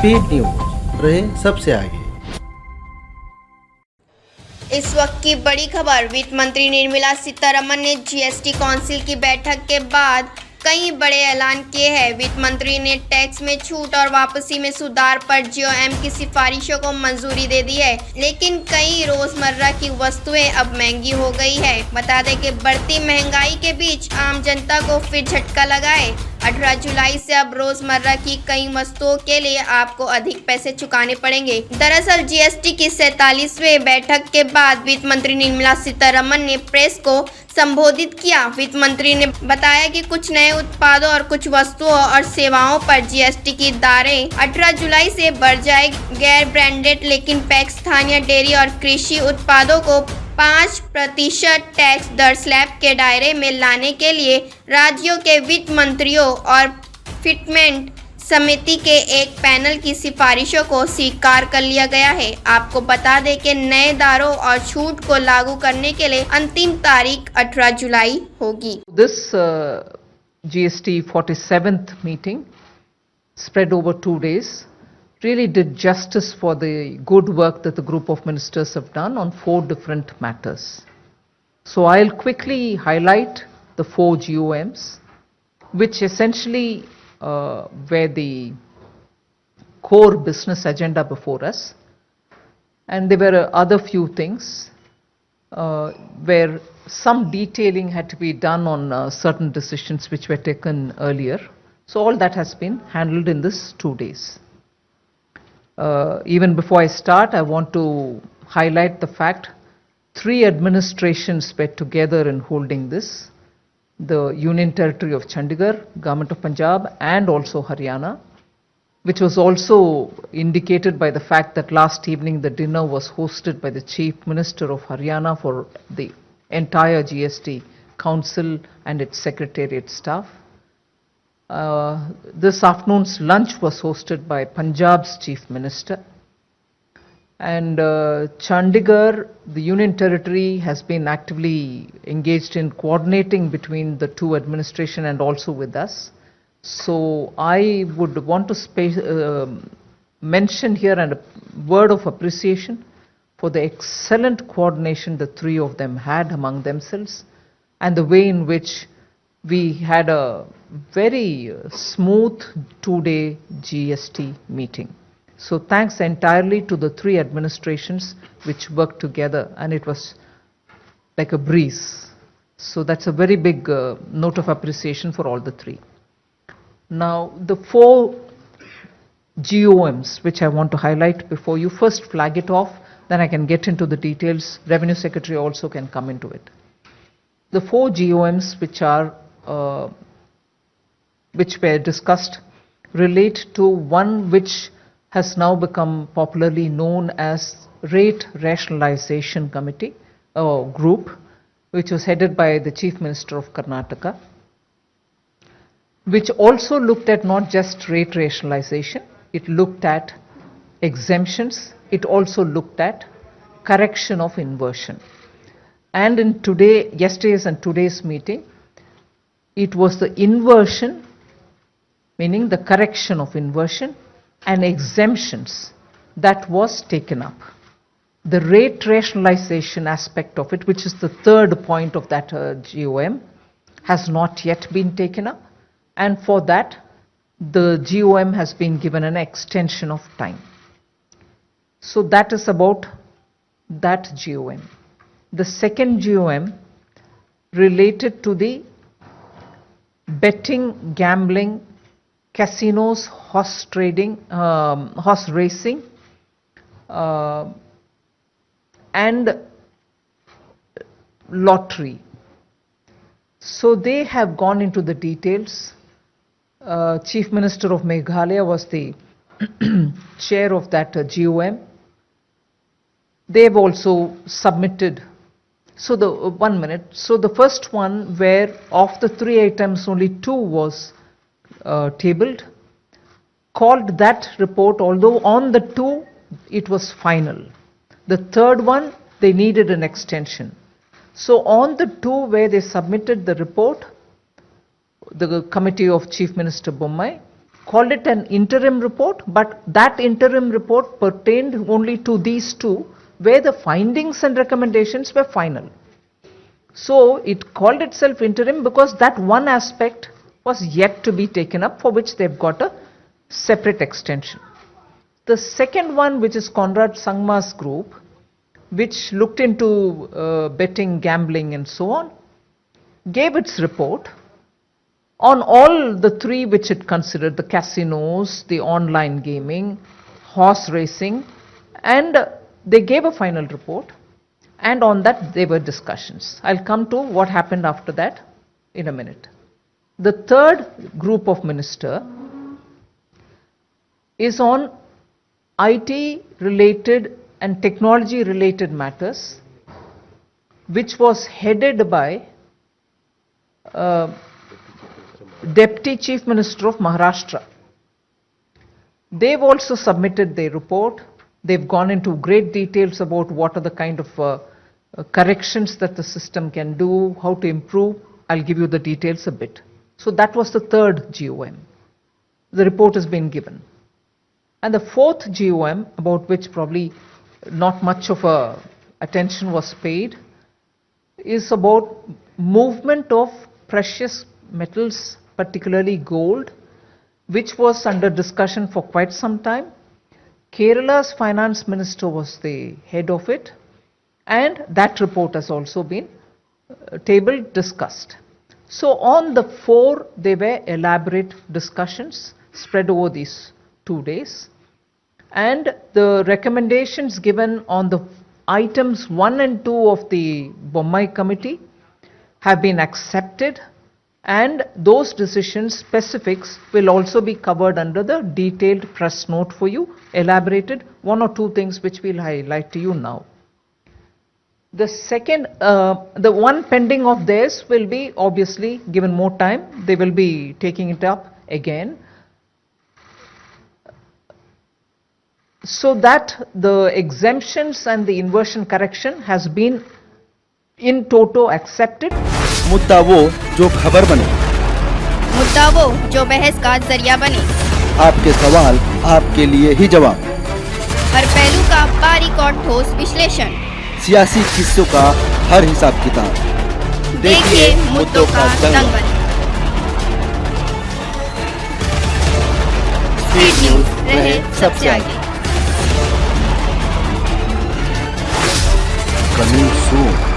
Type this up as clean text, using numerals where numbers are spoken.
Speed news रहे सबसे आगे। इस वक्त की बड़ी खबर। वित्त मंत्री निर्मला सीतारमण ने जीएसटी काउंसिल की बैठक के बाद कई बड़े ऐलान किए हैं। वित्त मंत्री ने टैक्स में छूट और वापसी में सुधार पर जीओएम की सिफारिशों को मंजूरी दे दी है, लेकिन कई रोजमर्रा की वस्तुएं अब महंगी हो गई है। बता दें कि बढ़ती महंगाई के बीच आम जनता को फिर झटका लगा है। 18 जुलाई से अब रोजमर्रा की कई वस्तुओं के लिए आपको अधिक पैसे चुकाने पड़ेंगे। दरअसल जीएसटी की 47वें बैठक के बाद वित्त मंत्री निर्मला सीतारमण ने प्रेस को संबोधित किया। वित्त मंत्री ने बताया कि कुछ नए उत्पादों और कुछ वस्तुओं और सेवाओं पर जीएसटी की दरें 18 जुलाई से बढ़ जाएगी। गैर ब्रांडेड लेकिन पैक स्थानीय डेयरी और कृषि उत्पादों को 5% टैक्स दर स्लैब के दायरे में लाने के लिए राज्यों के वित्त मंत्रियों और फिटमेंट समिति के एक पैनल की सिफारिशों को स्वीकार कर लिया गया है। आपको बता दें कि नए दरों और छूट को लागू करने के लिए अंतिम तारीख 18 जुलाई होगी। This GST 47th meeting spread over 2 days really did justice for the good work that the group of ministers have done on 4 different matters. So I'll quickly highlight the 4 GOMs, which essentially were the core business agenda before us, and there were other few things where some detailing had to be done on certain decisions which were taken earlier. So all that has been handled in this 2 days. Even before I start, I want to highlight the fact 3 administrations were together in holding this: the Union Territory of Chandigarh, Government of Punjab, and also Haryana, which was also indicated by the fact that last evening the dinner was hosted by the Chief Minister of Haryana for the entire GST Council and its Secretariat staff. This afternoon's lunch was hosted by Punjab's Chief Minister. And Chandigarh, the Union Territory, has been actively engaged in coordinating between the 2 administrations and also with us. So I would want to mention here a word of appreciation for the excellent coordination the 3 of them had among themselves, and the way in which we had a very smooth 2-day GST meeting. So thanks entirely to the 3 administrations which worked together, and it was like a breeze. So that's a very big note of appreciation for all the 3. Now the 4 GOMs which I want to highlight before you first flag it off, then I can get into the details. Revenue Secretary also can come into it. The 4 GOMs which were discussed relate to one which has now become popularly known as Rate Rationalization Committee group, which was headed by the Chief Minister of Karnataka, which also looked at not just rate rationalization, it looked at exemptions, it also looked at correction of inversion. And in yesterday's and today's meeting, it was the inversion, meaning the correction of inversion, and exemptions that was taken up. The rate rationalization aspect of it, which is the 3rd point of that GOM, has not yet been taken up, and for that the GOM has been given an extension of time. So that is about that GOM. The 2nd GOM related to the betting, gambling, casinos, horse trading, horse racing, and lottery. So they have gone into the details. Chief Minister of Meghalaya was the chair of that GOM. They have also submitted. So the first one, where of the 3 items only 2 was tabled, called that report, although on the 2 it was final. The 3rd one, they needed an extension. So on the 2 where they submitted the report, the committee of Chief Minister Bommai, called it an interim report, but that interim report pertained only to these two, where the findings and recommendations were final. So it called itself interim because that one aspect was yet to be taken up, for which they've got a separate extension. The second one, which is Conrad Sangma's group, which looked into betting, gambling and so on, gave its report on all the three which it considered: the casinos, the online gaming, horse racing, and they gave a final report, and on that there were discussions. I'll come to what happened after that in a minute. The third group of minister is on IT related and technology related matters, which was headed by Deputy Chief Minister of Maharashtra. They've also submitted their report. They've gone into great details about what are the kind of corrections that the system can do, how to improve. I'll give you the details a bit. So that was the third GOM. The report has been given. And the fourth GOM, about which probably not much of attention was paid, is about movement of precious metals, particularly gold, which was under discussion for quite some time. Kerala's finance minister was the head of it, and that report has also been tabled, discussed. So on the four, there were elaborate discussions spread over these 2 days, and the recommendations given on the items 1 and 2 of the Bommai committee have been accepted, and those decisions specifics will also be covered under the detailed press note for you, elaborated. 1 or 2 things which we'll highlight to you now. The second, the one pending of theirs will be obviously given more time. They will be taking it up again, so that the exemptions and the inversion correction has been in toto accepted. मुद्दा वो जो खबर बने, मुद्दा वो जो बहस का जरिया बने, आपके सवाल आपके लिए ही जवाब, हर पहलू का बारीक और ठोस विश्लेषण, सियासी किस्सों का हर हिसाब किताब। देखिए मुद्दों का दंगल। स्पीड न्यूज रहे सबसे आगे। Coming soon.